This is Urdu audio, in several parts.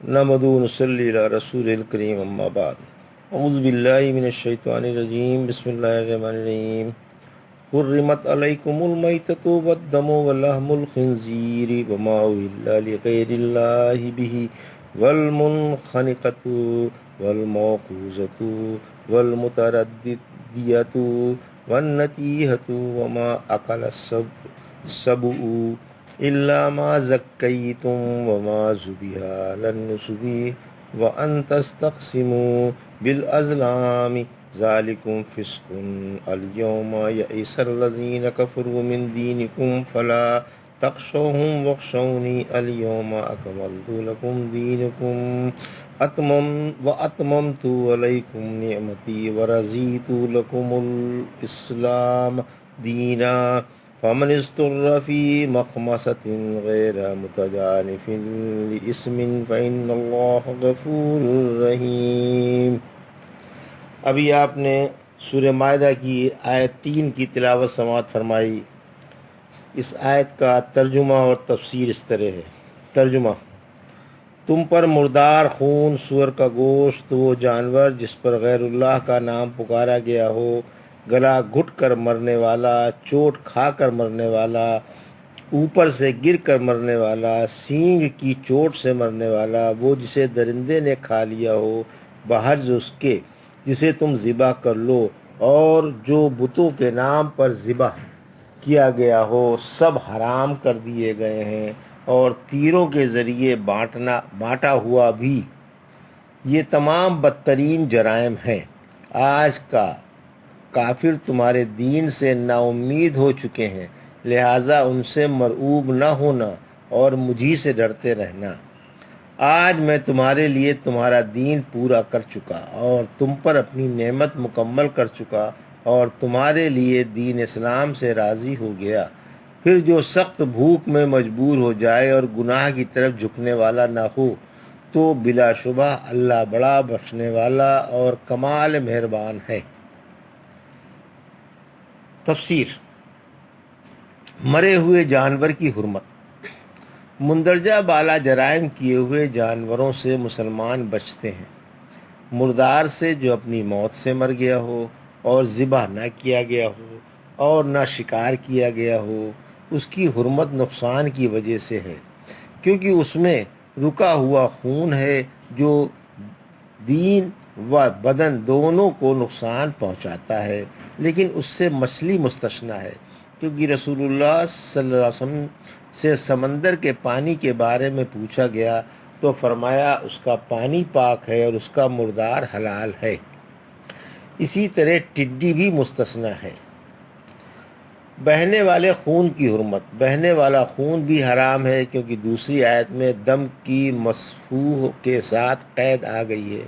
نحمدہ و نصلی علی رسول الکریم اما بعد اعوذ باللہ من الشیطان الرجیم بسم اللہ الرحمن الرحیم حرمت علیکم المیتۃ والدم ولحم الخنزیر وما أهل لغیر اللہ بہ والمنخنقۃ والموقوذۃ والمتردیۃ والنطیحۃ وما أکل السبع إلا ما زكيتم وما ذبح على النصب وأن تستقسموا بالأزلام ذلكم فسق اليوم يئس الذين كفروا من دينكم فلا تخشوهم واخشوني اليوم أكملت لكم دينكم وأتممت عليكم نعمتي ورضيت لكم الإسلام دينا فمن اضطر في مخمصة غير متجانف لإثم فإن الله غفور رحیم۔ ابھی آپ نے سورہ مائدہ کی آیت 3 کی تلاوت سماعت فرمائی۔ اس آیت کا ترجمہ اور تفسیر اس طرح ہے۔ ترجمہ: تم پر مردار خون، سور کا گوشت، وہ جانور جس پر غیر اللہ کا نام پکارا گیا ہو، گلا گھٹ کر مرنے والا، چوٹ کھا کر مرنے والا، اوپر سے گر کر مرنے والا، سینگ کی چوٹ سے مرنے والا، وہ جسے درندے نے کھا لیا ہو بحرز اس کے جسے تم ذبح کر لو، اور جو بتوں کے نام پر ذبح کیا گیا ہو، سب حرام کر دیے گئے ہیں، اور تیروں کے ذریعے بانٹا ہوا بھی۔ یہ تمام بدترین جرائم ہیں۔ آج کا کافر تمہارے دین سے نا امید ہو چکے ہیں، لہٰذا ان سے مرعوب نہ ہونا اور مجھی سے ڈرتے رہنا۔ آج میں تمہارے لیے تمہارا دین پورا کر چکا اور تم پر اپنی نعمت مکمل کر چکا اور تمہارے لیے دین اسلام سے راضی ہو گیا۔ پھر جو سخت بھوک میں مجبور ہو جائے اور گناہ کی طرف جھکنے والا نہ ہو تو بلا شبہ اللہ بڑا بخشنے والا اور کمال مہربان ہے۔ تفسیر: مرے ہوئے جانور کی حرمت۔ مندرجہ بالا جرائم کیے ہوئے جانوروں سے مسلمان بچتے ہیں۔ مردار سے جو اپنی موت سے مر گیا ہو اور ذبح نہ کیا گیا ہو اور نہ شکار کیا گیا ہو، اس کی حرمت نقصان کی وجہ سے ہے، کیونکہ اس میں رکا ہوا خون ہے جو دین و بدن دونوں کو نقصان پہنچاتا ہے، لیکن اس سے مچھلی مستثنیٰ ہے، کیونکہ رسول اللہ صلی اللہ علیہ وسلم سے سمندر کے پانی کے بارے میں پوچھا گیا تو فرمایا اس کا پانی پاک ہے اور اس کا مردار حلال ہے۔ اسی طرح ٹڈی بھی مستثنیٰ ہے۔ بہنے والے خون کی حرمت۔ بہنے والا خون بھی حرام ہے، کیونکہ دوسری آیت میں دم کی مسفوح کے ساتھ قید آ گئی ہے۔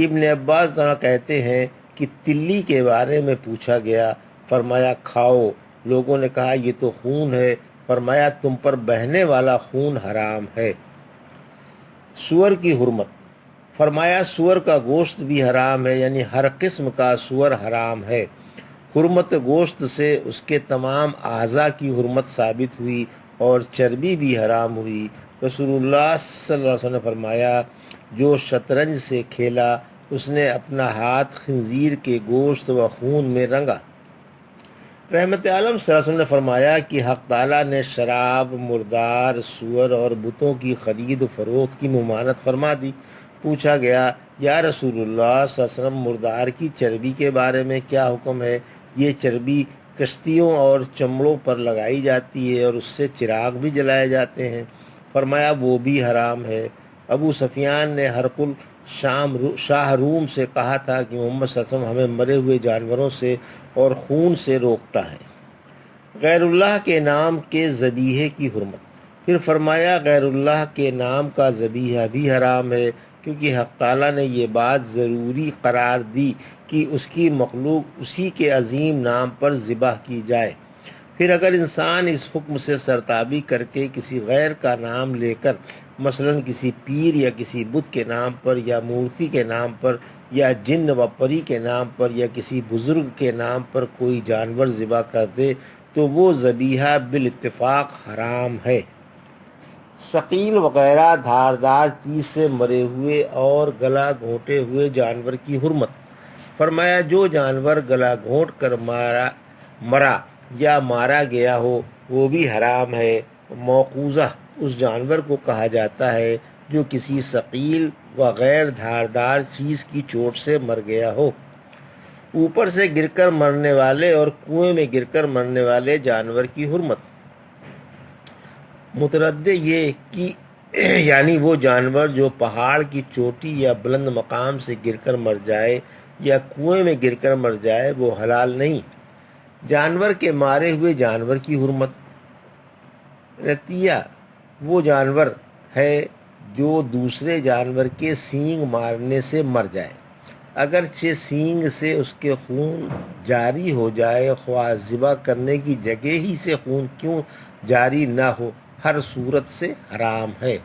ابن عباس کہتے ہیں کہ تلی کے بارے میں پوچھا گیا، فرمایا کھاؤ۔ لوگوں نے کہا یہ تو خون ہے، فرمایا تم پر بہنے والا خون حرام ہے۔ سور کی حرمت۔ فرمایا سور کا گوشت بھی حرام ہے، یعنی ہر قسم کا سور حرام ہے۔ حرمت گوشت سے اس کے تمام اعضاء کی حرمت ثابت ہوئی اور چربی بھی حرام ہوئی۔ رسول اللہ صلی اللہ علیہ وسلم نے فرمایا جو شطرنج سے کھیلا اس نے اپنا ہاتھ خنزیر کے گوشت و خون میں رنگا۔ رحمت عالم صلی اللہ علیہ وسلم نے فرمایا کہ حق تعالیٰ نے شراب، مردار، سور اور بتوں کی خرید و فروخت کی ممانعت فرما دی۔ پوچھا گیا یا رسول اللہ صلی اللہ علیہ وسلم مردار کی چربی کے بارے میں کیا حکم ہے؟ یہ چربی کشتیوں اور چمڑوں پر لگائی جاتی ہے اور اس سے چراغ بھی جلائے جاتے ہیں۔ فرمایا وہ بھی حرام ہے۔ ابو سفیان نے ہرقل شاہ روم سے کہا تھا کہ محمد صلی اللہ علیہ وسلم ہمیں مرے ہوئے جانوروں سے اور خون سے روکتا ہے۔ غیر اللہ کے نام کے ذبیحے کی حرمت۔ پھر فرمایا غیر اللہ کے نام کا ذبیحہ بھی حرام ہے، کیونکہ حق تعالیٰ نے یہ بات ضروری قرار دی کہ اس کی مخلوق اسی کے عظیم نام پر ذبح کی جائے۔ پھر اگر انسان اس حکم سے سرتابی کر کے کسی غیر کا نام لے کر، مثلا کسی پیر یا کسی بت کے نام پر یا مورتی کے نام پر یا جن و پری کے نام پر یا کسی بزرگ کے نام پر کوئی جانور ذبح کر دے تو وہ ذبیحہ بالاتفاق حرام ہے۔ ثقیل وغیرہ دھاردار چیز سے مرے ہوئے اور گلا گھونٹے ہوئے جانور کی حرمت۔ فرمایا جو جانور گلا گھونٹ کر مرا یا مارا گیا ہو وہ بھی حرام ہے۔ موقوذہ اس جانور کو کہا جاتا ہے جو کسی ثقیل و غیر دھاردار چیز کی چوٹ سے مر گیا ہو۔ اوپر سے گر کر مرنے والے اور کنویں میں گر کر مرنے والے جانور کی حرمت۔ متردد یہ کہ یعنی وہ جانور جو پہاڑ کی چوٹی یا بلند مقام سے گر کر مر جائے یا کنویں میں گر کر مر جائے وہ حلال نہیں۔ جانور کے مارے ہوئے جانور کی حرمت۔ رتیہ وہ جانور ہے جو دوسرے جانور کے سینگ مارنے سے مر جائے، اگرچہ سینگ سے اس کے خون جاری ہو جائے، خواہ ذبح کرنے کی جگہ ہی سے خون کیوں جاری نہ ہو، ہر صورت سے حرام ہے۔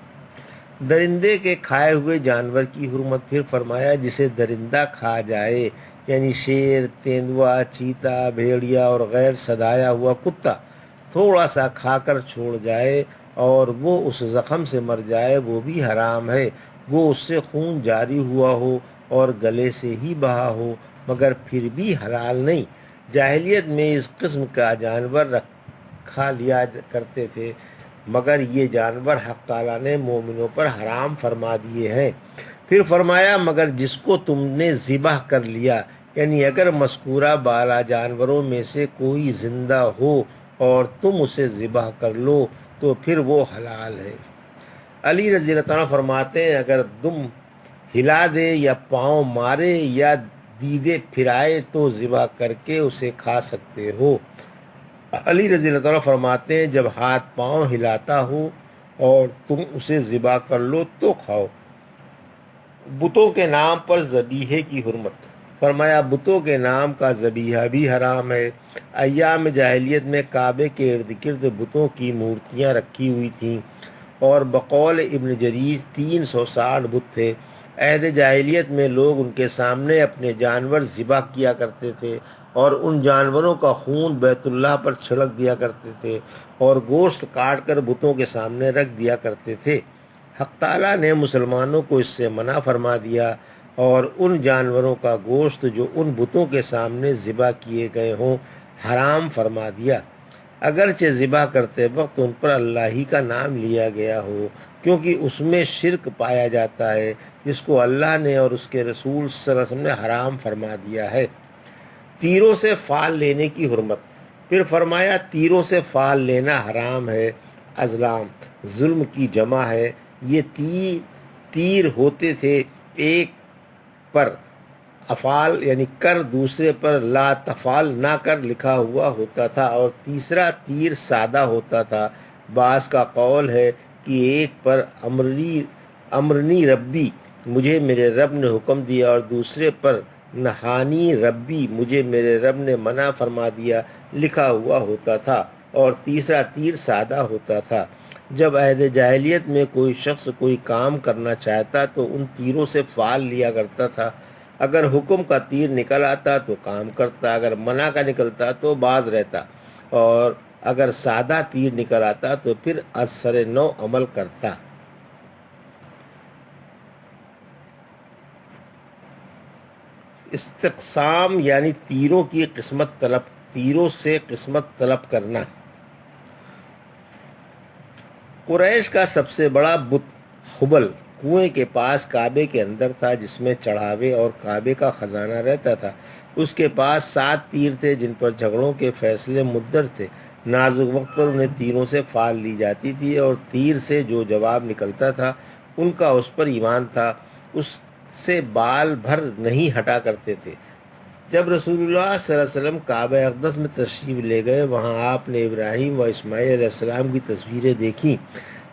درندے کے کھائے ہوئے جانور کی حرمت۔ پھر فرمایا جسے درندہ کھا جائے، یعنی شیر، تیندوا، چیتا، بھیڑیا اور غیر سدایا ہوا کتا تھوڑا سا کھا کر چھوڑ جائے اور وہ اس زخم سے مر جائے وہ بھی حرام ہے، وہ اس سے خون جاری ہوا ہو اور گلے سے ہی بہا ہو، مگر پھر بھی حلال نہیں۔ جاہلیت میں اس قسم کا جانور کھا لیا کرتے تھے، مگر یہ جانور حق تعالیٰ نے مومنوں پر حرام فرما دیے ہیں۔ پھر فرمایا مگر جس کو تم نے ذبح کر لیا، یعنی اگر مذکورہ بالا جانوروں میں سے کوئی زندہ ہو اور تم اسے ذبح کر لو تو پھر وہ حلال ہے۔ علی رضی اللہ عنہ فرماتے ہیں اگر دم ہلا دے یا پاؤں مارے یا دیدے پھرائے تو ذبح کر کے اسے کھا سکتے ہو۔ علی رضی اللہ عنہ فرماتے ہیں جب ہاتھ پاؤں ہلاتا ہو اور تم اسے ذبح کر لو تو کھاؤ۔ بتوں کے نام پر ذبیحے کی حرمت۔ فرمایا بتوں کے نام کا ذبیحہ بھی حرام ہے۔ ایام جاہلیت میں کعبے کے ارد گرد بتوں کی مورتیاں رکھی ہوئی تھیں اور بقول ابن جریر 360 بت تھے۔ عہد جاہلیت میں لوگ ان کے سامنے اپنے جانور ذبح کیا کرتے تھے اور ان جانوروں کا خون بیت اللہ پر چھڑک دیا کرتے تھے اور گوشت کاٹ کر بتوں کے سامنے رکھ دیا کرتے تھے۔ حق تعالیٰ نے مسلمانوں کو اس سے منع فرما دیا اور ان جانوروں کا گوشت جو ان بتوں کے سامنے ذبح کیے گئے ہوں حرام فرما دیا، اگرچہ ذبح کرتے وقت ان پر اللہ ہی کا نام لیا گیا ہو، کیونکہ اس میں شرک پایا جاتا ہے جس کو اللہ نے اور اس کے رسول صلی اللہ علیہ وسلم نے حرام فرما دیا ہے۔ تیروں سے فال لینے کی حرمت۔ پھر فرمایا تیروں سے فال لینا حرام ہے۔ ازلام ظلم کی جمع ہے۔ یہ تیر ہوتے تھے، ایک پر افعال یعنی کر، دوسرے پر لا تفعل نہ کر لکھا ہوا ہوتا تھا اور تیسرا تیر سادہ ہوتا تھا۔ بعض کا قول ہے کہ ایک پر امرنی ربی مجھے میرے رب نے حکم دیا اور دوسرے پر نہانی ربی مجھے میرے رب نے منع فرما دیا لکھا ہوا ہوتا تھا اور تیسرا تیر سادہ ہوتا تھا۔ جب عہد جاہلیت میں کوئی شخص کوئی کام کرنا چاہتا تو ان تیروں سے فال لیا کرتا تھا۔ اگر حکم کا تیر نکل آتا تو کام کرتا، اگر منع کا نکلتا تو باز رہتا، اور اگر سادہ تیر نکل آتا تو پھر از سر نو عمل کرتا۔ استقسام یعنی تیروں سے قسمت طلب کرنا۔ قریش کا سب سے بڑا بت حبل کنویں کے پاس کعبے کے اندر تھا جس میں چڑھاوے اور کعبے کا خزانہ رہتا تھا۔ اس کے پاس 7 تیر تھے جن پر جھگڑوں کے فیصلے مدر تھے۔ نازک وقت پر انہیں تیروں سے فال لی جاتی تھی اور تیر سے جو جواب نکلتا تھا ان کا اس پر ایمان تھا، اس سے بال بھر نہیں ہٹا کرتے تھے۔ جب رسول اللہ صلی اللہ علیہ وسلم کعبہ اقدس میں تشریف لے گئے، وہاں آپ نے ابراہیم و اسماعیل علیہ السلام کی تصویریں دیکھیں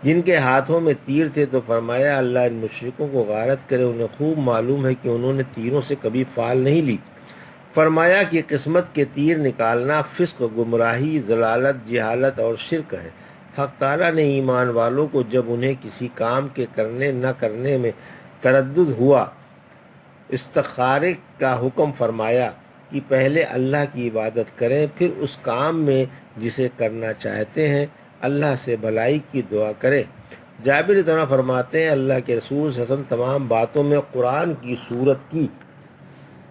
جن کے ہاتھوں میں تیر تھے، تو فرمایا اللہ ان مشرکوں کو غارت کرے، انہیں خوب معلوم ہے کہ انہوں نے تیروں سے کبھی فال نہیں لی۔ فرمایا کہ قسمت کے تیر نکالنا فسق، گمراہی، ضلالت، جہالت اور شرک ہے۔ حق تعالیٰ نے ایمان والوں کو جب انہیں کسی کام کے کرنے نہ کرنے میں تردد ہوا استخارے کا حکم فرمایا کہ پہلے اللہ کی عبادت کریں، پھر اس کام میں جسے کرنا چاہتے ہیں اللہ سے بھلائی کی دعا کریں۔ جابر رضی اللہ عنہ فرماتے ہیں اللہ کے رسول صلی اللہ علیہ وسلم تمام باتوں میں قرآن کی صورت کی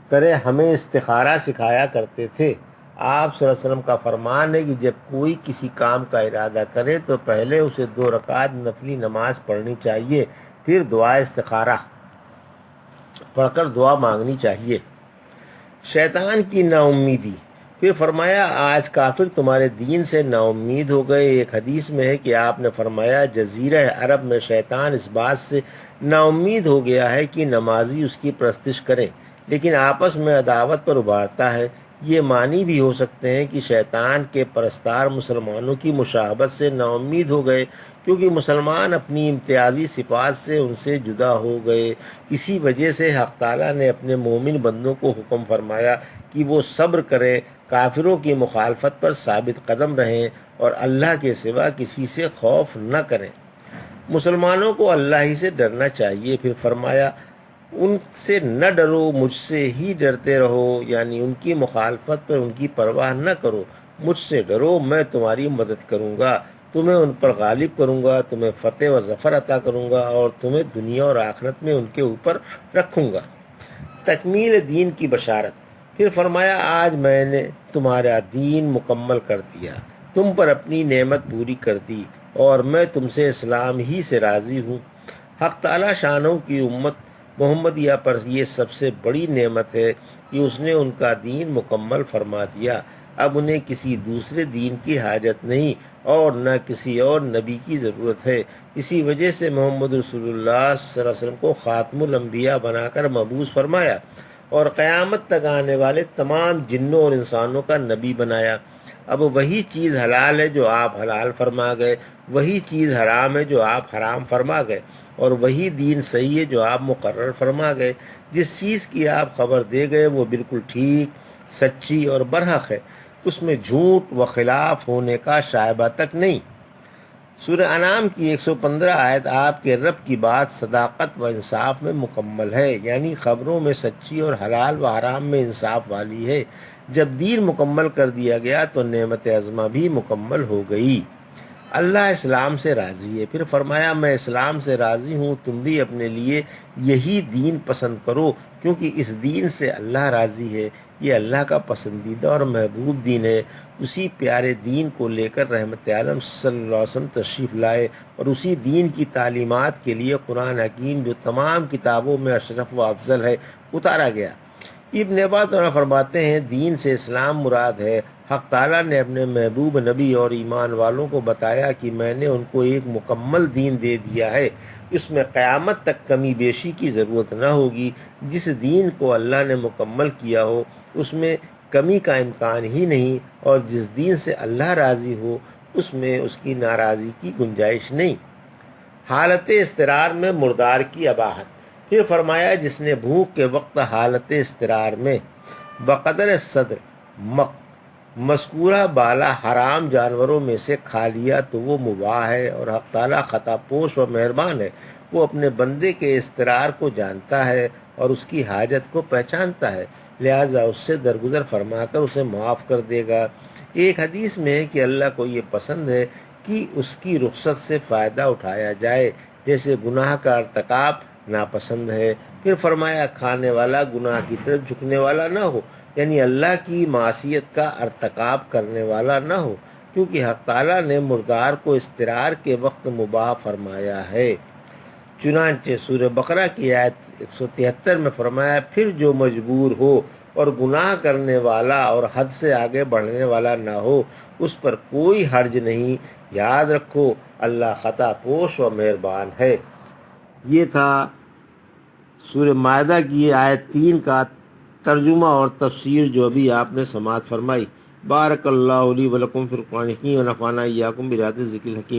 طرح ہمیں استخارہ سکھایا کرتے تھے۔ آپ صلی اللہ علیہ وسلم کا فرمان ہے کہ جب کوئی کسی کام کا ارادہ کرے تو پہلے اسے 2 رکعت نفلی نماز پڑھنی چاہیے، پھر دعا استخارہ پڑھ کر دعا مانگنی چاہیے۔ شیطان کی نا امیدی، پھر فرمایا آج کافر تمہارے دین سے نا امید ہو گئے۔ ایک حدیث میں ہے کہ آپ نے فرمایا جزیرہ عرب میں شیطان اس بات سے نا امید ہو گیا ہے کہ نمازی اس کی پرستش کریں، لیکن آپس میں عداوت پر ابھارتا ہے۔ یہ معنی بھی ہو سکتے ہیں کہ شیطان کے پرستار مسلمانوں کی مشابہت سے نا امید ہو گئے، کیونکہ مسلمان اپنی امتیازی صفات سے ان سے جدا ہو گئے۔ اسی وجہ سے حق تعالیٰ نے اپنے مومن بندوں کو حکم فرمایا کہ وہ صبر کریں، کافروں کی مخالفت پر ثابت قدم رہیں اور اللہ کے سوا کسی سے خوف نہ کریں۔ مسلمانوں کو اللہ ہی سے ڈرنا چاہیے۔ پھر فرمایا ان سے نہ ڈرو، مجھ سے ہی ڈرتے رہو، یعنی ان کی مخالفت پر ان کی پرواہ نہ کرو، مجھ سے ڈرو، میں تمہاری مدد کروں گا، تمہیں ان پر غالب کروں گا، تمہیں فتح و ظفر عطا کروں گا اور تمہیں دنیا اور آخرت میں ان کے اوپر رکھوں گا۔ تکمیل دین کی بشارت، پھر فرمایا آج میں نے تمہارا دین مکمل کر دیا، تم پر اپنی نعمت پوری کر دی اور میں تم سے اسلام ہی سے راضی ہوں۔ حق تعالیٰ شانوں کی امت محمدیہ پر یہ سب سے بڑی نعمت ہے کہ اس نے ان کا دین مکمل فرما دیا۔ اب انہیں کسی دوسرے دین کی حاجت نہیں اور نہ کسی اور نبی کی ضرورت ہے۔ اسی وجہ سے محمد رسول اللہ صلی اللہ علیہ وسلم کو خاتم الانبیاء بنا کر مبعوث فرمایا اور قیامت تک آنے والے تمام جنوں اور انسانوں کا نبی بنایا۔ اب وہی چیز حلال ہے جو آپ حلال فرما گئے، وہی چیز حرام ہے جو آپ حرام فرما گئے، اور وہی دین صحیح ہے جو آپ مقرر فرما گئے۔ جس چیز کی آپ خبر دے گئے وہ بالکل ٹھیک، سچی اور برحق ہے، اس میں جھوٹ و خلاف ہونے کا شائبہ تک نہیں۔ سورہ انعام کی 115 آیت آپ کے رب کی بات صداقت و انصاف میں مکمل ہے، یعنی خبروں میں سچی اور حلال و حرام میں انصاف والی ہے۔ جب دین مکمل کر دیا گیا تو نعمت عظمہ بھی مکمل ہو گئی۔ اللہ اسلام سے راضی ہے، پھر فرمایا میں اسلام سے راضی ہوں، تم بھی اپنے لیے یہی دین پسند کرو، کیونکہ اس دین سے اللہ راضی ہے، یہ اللہ کا پسندیدہ اور محبوب دین ہے۔ اسی پیارے دین کو لے کر رحمت عالم صلی اللہ علیہ وسلم تشریف لائے اور اسی دین کی تعلیمات کے لیے قرآن حکیم جو تمام کتابوں میں اشرف و افضل ہے اتارا گیا۔ ابن عباس فرماتے ہیں دین سے اسلام مراد ہے۔ حق تعالیٰ نے اپنے محبوب نبی اور ایمان والوں کو بتایا کہ میں نے ان کو ایک مکمل دین دے دیا ہے، اس میں قیامت تک کمی بیشی کی ضرورت نہ ہوگی۔ جس دین کو اللہ نے مکمل کیا ہو اس میں کمی کا امکان ہی نہیں، اور جس دین سے اللہ راضی ہو اس میں اس کی ناراضی کی گنجائش نہیں۔ حالت اضطرار میں مردار کی اباحت، پھر فرمایا جس نے بھوک کے وقت حالت اضطرار میں بقدر صدر مذکورہ بالا حرام جانوروں میں سے کھا لیا تو وہ مباح ہے، اور حق تعالیٰ خطا پوش و مہربان ہے، وہ اپنے بندے کے اضطرار کو جانتا ہے اور اس کی حاجت کو پہچانتا ہے، لہٰذا اس سے درگزر فرما کر اسے معاف کر دے گا۔ ایک حدیث میں ہے کہ اللہ کو یہ پسند ہے کہ اس کی رخصت سے فائدہ اٹھایا جائے، جیسے گناہ کا ارتکاب ناپسند ہے۔ پھر فرمایا کھانے والا گناہ کی طرف جھکنے والا نہ ہو، یعنی اللہ کی معصیت کا ارتکاب کرنے والا نہ ہو، کیونکہ حق تعالیٰ نے مردار کو اضطرار کے وقت مباح فرمایا ہے۔ چنانچہ سورہ بقرہ کی آیت 173 میں فرمایا پھر جو مجبور ہو اور گناہ کرنے والا اور حد سے آگے بڑھنے والا نہ ہو اس پر کوئی حرج نہیں، یاد رکھو اللہ خطا پوش و مہربان ہے۔ یہ تھا سورہ مائدہ کی آیت 3 کا ترجمہ اور تفسیر جو ابھی آپ نے سماعت فرمائی۔ بارک اللہ لی و لکم فی القرآن الحکیم و نفعنا ایاکم بآیات الذکر الحکیم۔